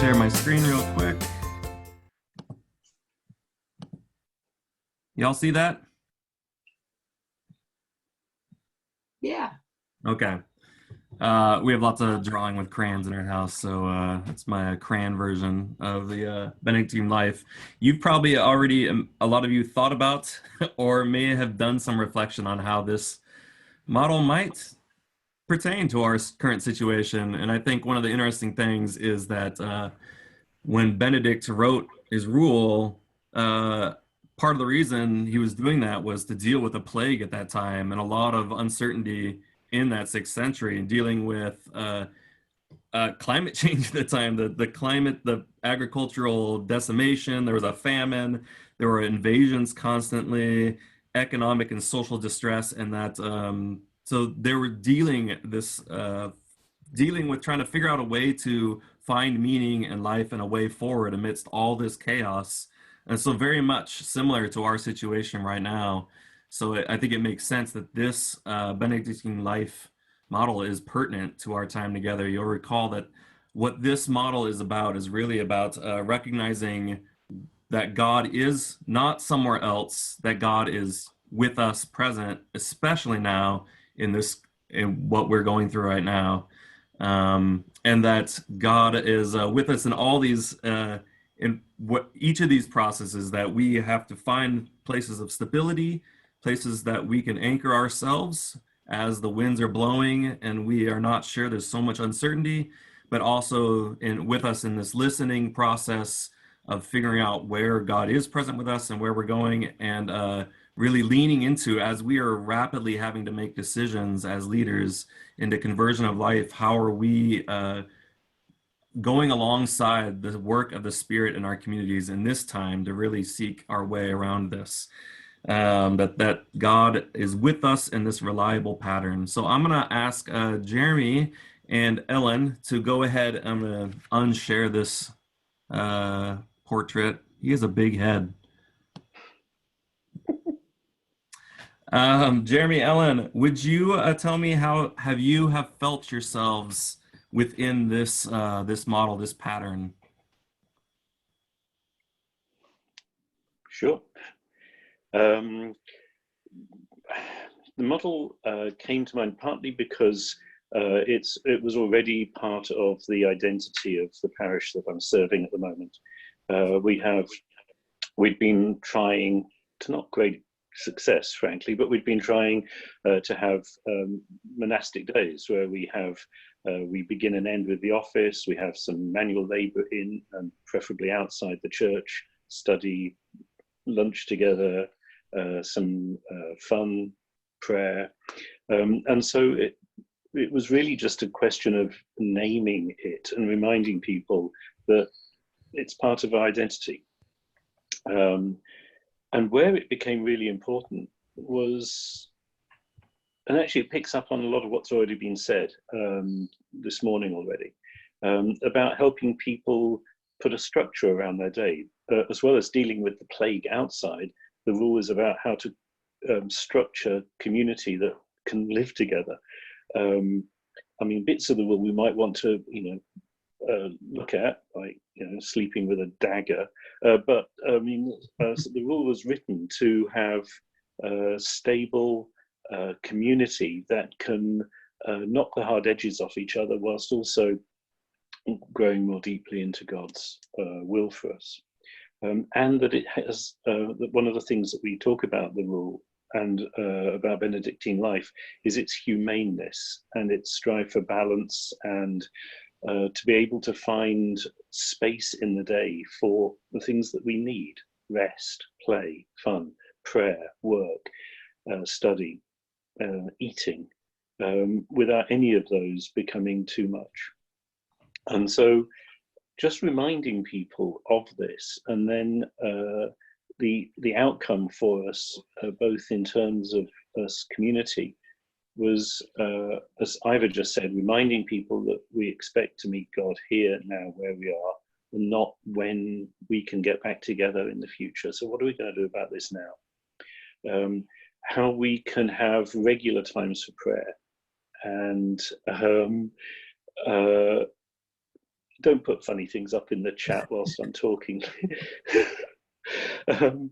share my screen real quick. Y'all see that? Yeah. Okay. We have lots of drawing with crayons in our house, so it's my crayon version of the Benedictine Life. You've probably already, a lot of you thought about or may have done some reflection on how this model might pertain to our current situation. And I think one of the interesting things is that when Benedict wrote his rule, part of the reason he was doing that was to deal with a plague at that time and a lot of uncertainty in that 6th century and dealing with climate change at the time, the climate, the agricultural decimation, there was a famine, there were invasions constantly, economic and social distress, and that so they were dealing with trying to figure out a way to find meaning in life and a way forward amidst all this chaos. And so very much similar to our situation right now. So I think it makes sense that this Benedictine life model is pertinent to our time together. You'll recall that what this model is about is really about recognizing that God is not somewhere else, that God is with us present, especially now in what we're going through right now. And that God is with us in all these, in each of these processes, that we have to find places of stability, places that we can anchor ourselves as the winds are blowing and we are not sure, there's so much uncertainty, but also with us in this listening process of figuring out where God is present with us and where we're going, and really leaning into, as we are rapidly having to make decisions as leaders into conversion of life, how are we going alongside the work of the Spirit in our communities in this time to really seek our way around this. That God is with us in this reliable pattern. So I'm going to ask Jeremy and Ellen to go ahead. I'm going to unshare this portrait. He has a big head. Jeremy, Ellen, would you tell me how you have felt yourselves within this this model, this pattern? Sure. The model came to mind partly because it was already part of the identity of the parish that I'm serving at the moment. We'd been trying, to not great success, frankly, but we'd been trying to have monastic days where we begin and end with the office, we have some manual labor in and preferably outside the church, study, lunch together, some fun, prayer. And so it was really just a question of naming it and reminding people that it's part of our identity. And where it became really important was, and actually it picks up on a lot of what's already been said this morning already, about helping people put a structure around their day, as well as dealing with the plague outside. The rule is about how to structure community that can live together. I mean, bits of the rule we might want to, look at, like, sleeping with a dagger. But I mean, so the rule was written to have a stable community that can knock the hard edges off each other whilst also growing more deeply into God's will for us. And that it has, that one of the things that we talk about the rule and about Benedictine life is its humaneness and its strive for balance, and to be able to find space in the day for the things that we need: rest, play, fun, prayer, work, study, eating, without any of those becoming too much. And so just reminding people of this, and then the outcome for us, both in terms of us community, was, as Ivar just said, reminding people that we expect to meet God here, now, where we are, and not when we can get back together in the future. So what are we going to do about this now? How we can have regular times for prayer, and don't put funny things up in the chat whilst I'm talking. um,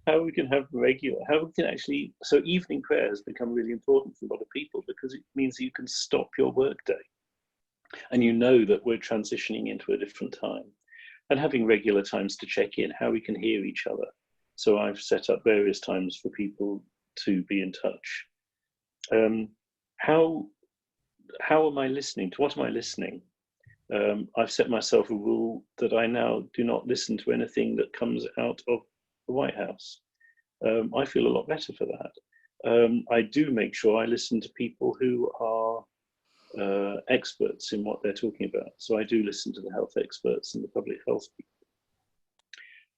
how we can have how we can actually, so evening prayer has become really important for a lot of people because it means you can stop your workday and you know that we're transitioning into a different time, and having regular times to check in, how we can hear each other. So I've set up various times for people to be in touch. How am I listening? To what am I listening? I've set myself a rule that I now do not listen to anything that comes out of the White House. I feel a lot better for that. I do make sure I listen to people who are experts in what they're talking about. So I do listen to the health experts and the public health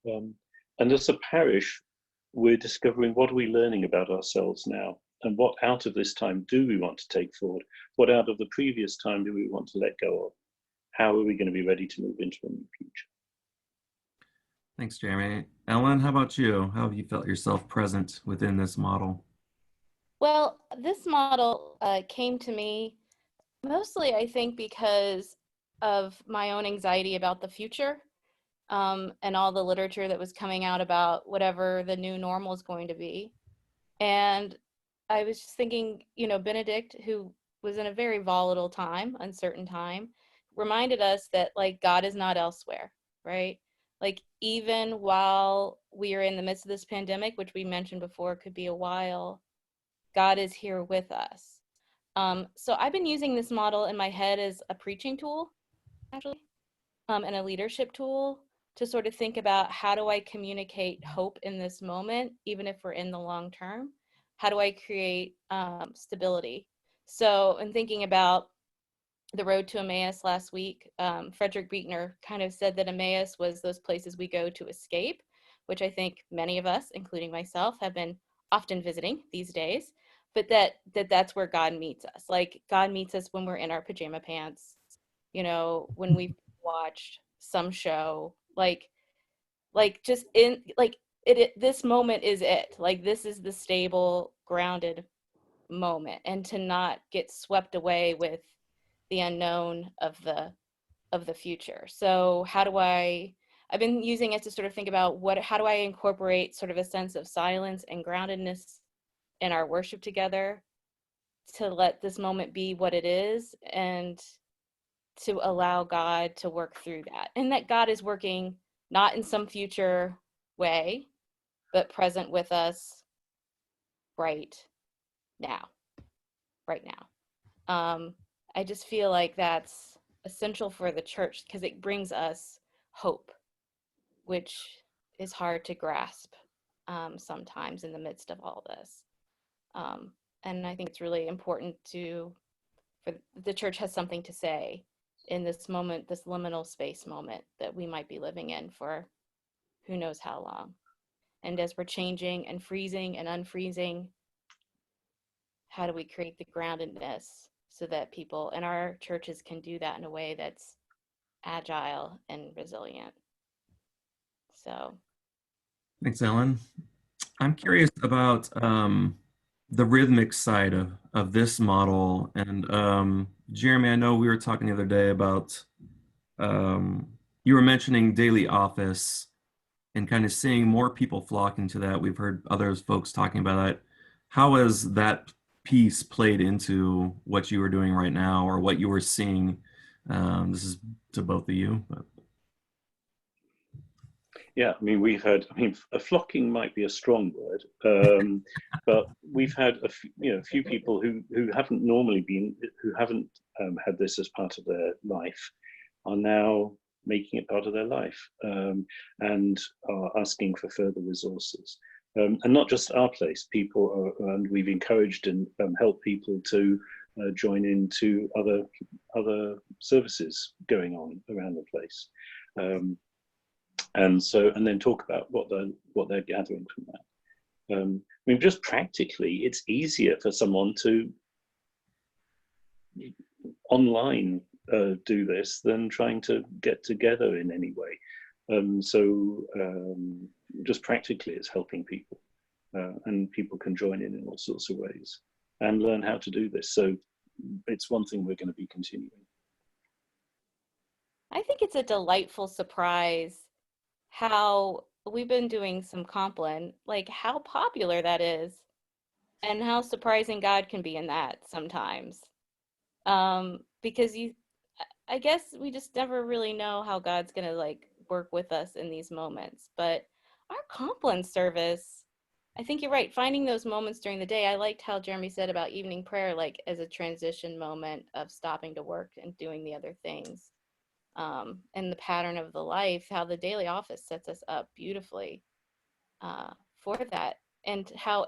people. And as a parish, we're discovering what are we learning about ourselves now, and what out of this time do we want to take forward? What out of the previous time do we want to let go of? How are we going to be ready to move into a new future? Thanks, Jeremy. Ellen, how about you? How have you felt yourself present within this model? Well, this model came to me mostly, I think, because of my own anxiety about the future, and all the literature that was coming out about whatever the new normal is going to be. And I was just thinking, Benedict, who was in a very volatile time, uncertain time, reminded us that, like, God is not elsewhere, right? Like, even while we are in the midst of this pandemic, which we mentioned before could be a while, God is here with us. So I've been using this model in my head as a preaching tool, actually, and a leadership tool to sort of think about, how do I communicate hope in this moment, even if we're in the long term? How do I create stability? So in thinking about the road to Emmaus last week, Frederick Buechner kind of said that Emmaus was those places we go to escape, which I think many of us, including myself, have been often visiting these days, but that's where God meets us. Like, God meets us when we're in our pajama pants, when we've watched some show, like just in, like, this moment is it. Like, this is the stable, grounded moment, and to not get swept away with the unknown of the future. So I've been using it to sort of think about how do I incorporate sort of a sense of silence and groundedness in our worship together, to let this moment be what it is, and to allow God to work through that. And that God is working not in some future way, but present with us right now. I just feel like that's essential for the church, because it brings us hope, which is hard to grasp sometimes in the midst of all this. And I think it's really important for the church has something to say in this moment, this liminal space moment that we might be living in for who knows how long. And as we're changing and freezing and unfreezing, how do we create the groundedness so that people in our churches can do that in a way that's agile and resilient? So. Thanks, Ellen. I'm curious about the rhythmic side of this model. And Jeremy, I know we were talking the other day about, you were mentioning daily office and kind of seeing more people flocking to that. We've heard other folks talking about that. How has that piece played into what you are doing right now, or what you were seeing? This is to both of you. But. Yeah, I mean, a flocking might be a strong word, but we've had a few people who haven't normally who haven't had this as part of their life, are now making it part of their life, and are asking for further resources. And not just our place, and we've encouraged and helped people to join into other services going on around the place. And then talk about what they're gathering from that. I mean, just practically, it's easier for someone to online do this than trying to get together in any way. Just practically, it's helping people, and people can join in all sorts of ways and learn how to do this. So it's one thing we're going to be continuing. I think it's a delightful surprise how we've been doing some Compline, like how popular that is and how surprising God can be in that sometimes. Because I guess we just never really know how God's gonna like work with us in these moments. But our Compline service, I think you're right. Finding those moments during the day. I liked how Jeremy said about evening prayer, like as a transition moment of stopping to work and doing the other things. And the pattern of the life, how the daily office sets us up beautifully for that. And how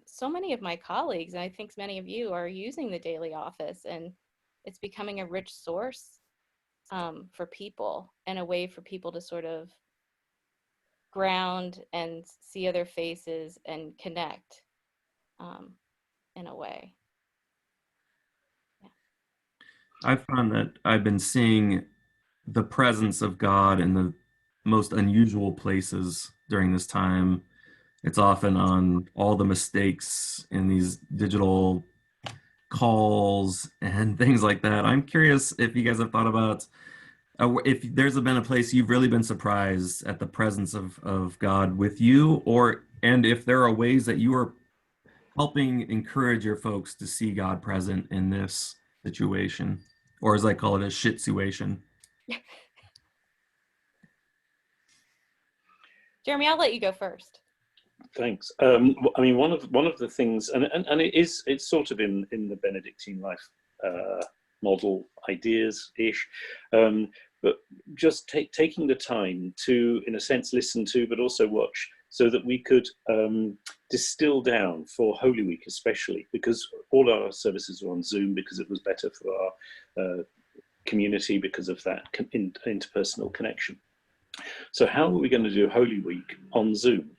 so many of my colleagues, and I think many of you, are using the daily office, and it's becoming a rich source for people and a way for people to sort of ground and see other faces and connect in a way. Yeah. I found that I've been seeing the presence of God in the most unusual places during this time. It's often on all the mistakes in these digital calls and things like that. I'm curious if you guys have thought about if there's been a place you've really been surprised at the presence of God with you, or and if there are ways that you are helping encourage your folks to see God present in this situation, or as I call it, a shit situation. Jeremy, I'll let you go first. Thanks. I mean, one of the things, and it's sort of in the Benedictine Life model ideas ish, but just taking the time to, in a sense, listen to, but also watch, so that we could distill down for Holy Week, especially because all our services are on Zoom because it was better for our community because of that interpersonal connection. So how are we going to do Holy Week on Zoom?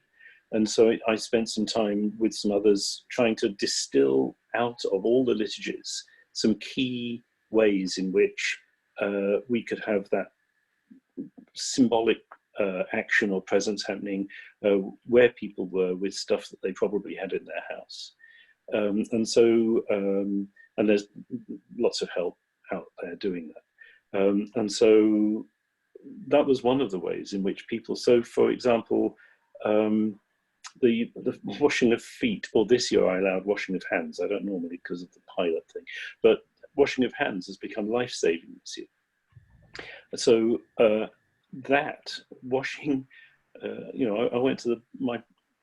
And so I spent some time with some others trying to distill out of all the liturgies some key ways in which we could have that symbolic action or presence happening where people were with stuff that they probably had in their house. And there's lots of help out there doing that. And so that was one of the ways in which people, so for example, the washing of feet, or this year I allowed washing of hands. I don't normally because of the pilot thing, but washing of hands has become life-saving this year. So that washing, I went to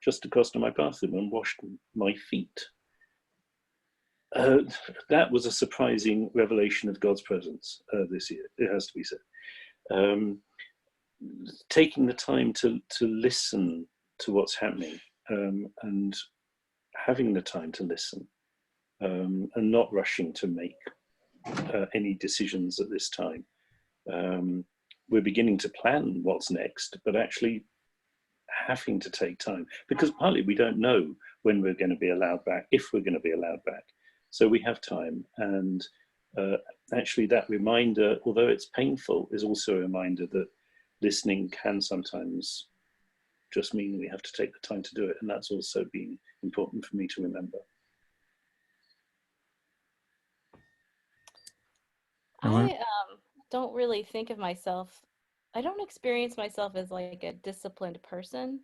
just across to my bathroom and washed my feet. That was a surprising revelation of God's presence this year, it has to be said. Taking the time to listen to what's happening and having the time to listen and not rushing to make any decisions at this time. We're beginning to plan what's next, but actually having to take time, because partly we don't know when we're going to be allowed back, if we're going to be allowed back. So we have time, and actually that reminder, although it's painful, is also a reminder that listening can sometimes just mean we have to take the time to do it, and that's also been important for me to remember. I don't really think of myself, I don't experience myself as like a disciplined person.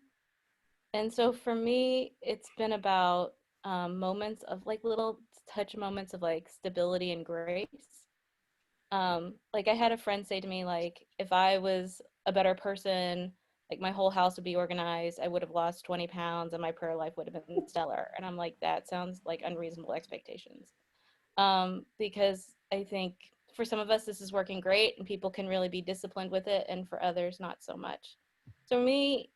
And so for me, it's been about moments of like little touch moments of like stability and grace. Like I had a friend say to me, like, if I was a better person, like my whole house would be organized, I would have lost 20 pounds and my prayer life would have been stellar. And I'm like, that sounds like unreasonable expectations. Because I think for some of us, this is working great and people can really be disciplined with it. And for others, not so much. So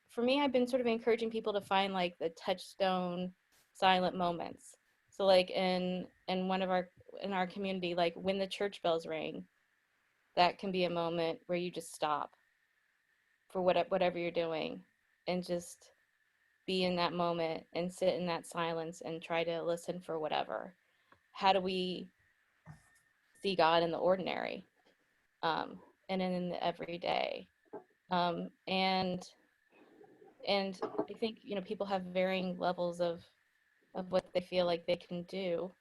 for me, I've been sort of encouraging people to find like the touchstone silent moments. So like in our community, like when the church bells ring, that can be a moment where you just stop for whatever you're doing and just be in that moment and sit in that silence and try to listen for whatever. How do we see God in the ordinary and in the everyday? And I think, people have varying levels of what they feel like they can do,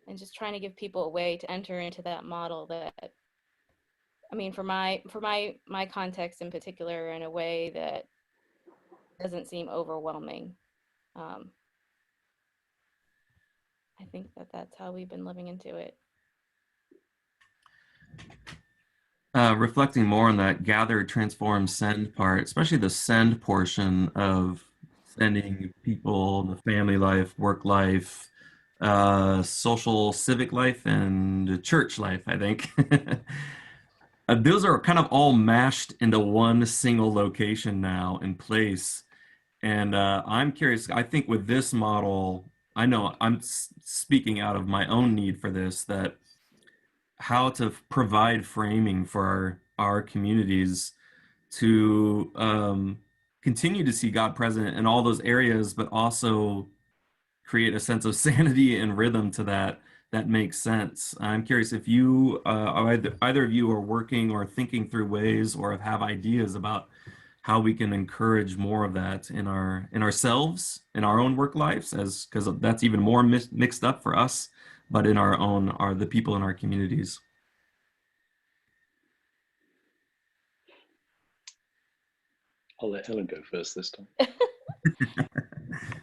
and just trying to give people a way to enter into that model that I mean, for my context in particular, in a way that doesn't seem overwhelming. I think that's how we've been living into it. Reflecting more on that gather, transform, send part, especially the send portion of sending people, the family life, work life, social civic life, and church life, I think. Those are kind of all mashed into one single location now in place. And I'm curious, I think with this model, I know I'm speaking out of my own need for this, that how to provide framing for our communities to continue to see God present in all those areas, but also create a sense of sanity and rhythm to that makes sense. I'm curious if you, either of you are working or thinking through ways or have ideas about how we can encourage more of that in ourselves, in our own work lives, as because that's even more mixed up for us, but in the people in our communities. I'll let Helen go first this time.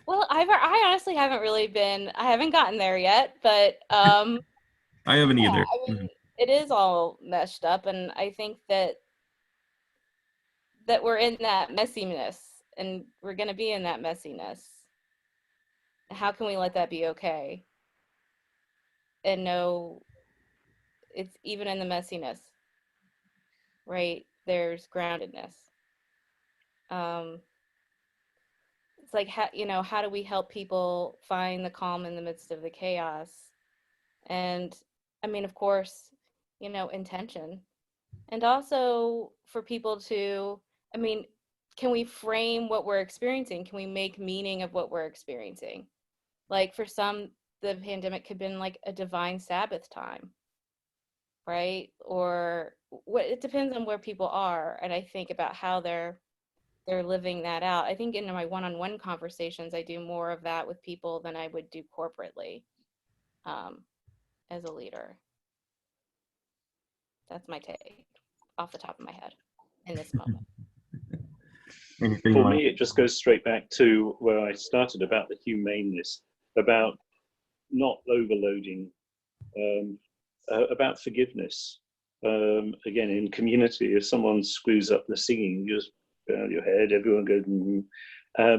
Well, I honestly haven't I haven't gotten there yet, but I haven't yeah, either. I mean, it is all meshed up, and I think that we're in that messiness, and we're going to be in that messiness. How can we let that be okay? And know it's even in the messiness, right? There's groundedness. It's like, how do we help people find the calm in the midst of the chaos? And I mean, of course, intention. And also for people to, I mean, can we frame what we're experiencing? Can we make meaning of what we're experiencing? Like for some, the pandemic could have been like a divine Sabbath time, right? Or it depends on where people are. And I think about how they're living that out. I think in my one-on-one conversations, I do more of that with people than I would do corporately as a leader. That's my take off the top of my head in this moment. For me, it just goes straight back to where I started about the humaneness, about not overloading, about forgiveness. Again, in community, if someone screws up the singing, you just bow your head, everyone goes,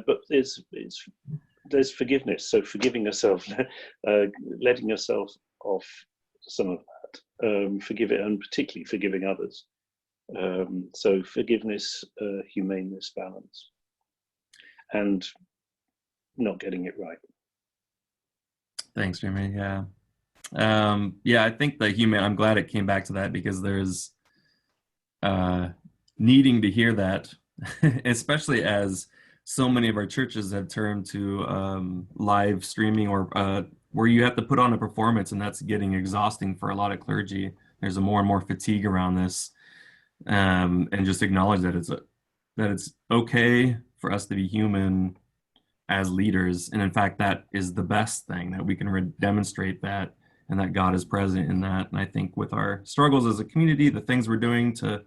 but there's forgiveness. So forgiving yourself, letting yourself off some of that, forgive it, and particularly forgiving others. So forgiveness, humaneness, balance, and not getting it right. Thanks, Jeremy. Yeah. I think I'm glad it came back to that, because there's needing to hear that, especially as so many of our churches have turned to live streaming, or where you have to put on a performance, and that's getting exhausting for a lot of clergy. There's a more and more fatigue around this, and just acknowledge that it's okay for us to be human as leaders, and in fact, that is the best thing, that we can demonstrate that, and that God is present in that. And I think with our struggles as a community, the things we're doing to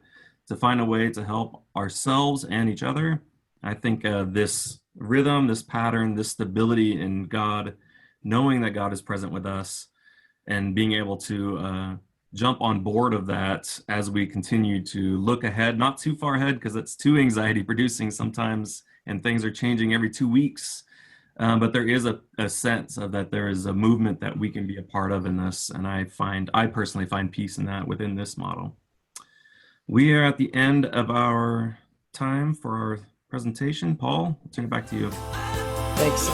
find a way to help ourselves and each other, I think this rhythm, this pattern, this stability in God, knowing that God is present with us, and being able to jump on board of that as we continue to look ahead, not too far ahead, because it's too anxiety producing sometimes, and things are changing every 2 weeks. But there is a sense of that there is a movement that we can be a part of in this. And I personally find peace in that within this model. We are at the end of our time for our presentation. Paul, I'll turn it back to you. Thanks.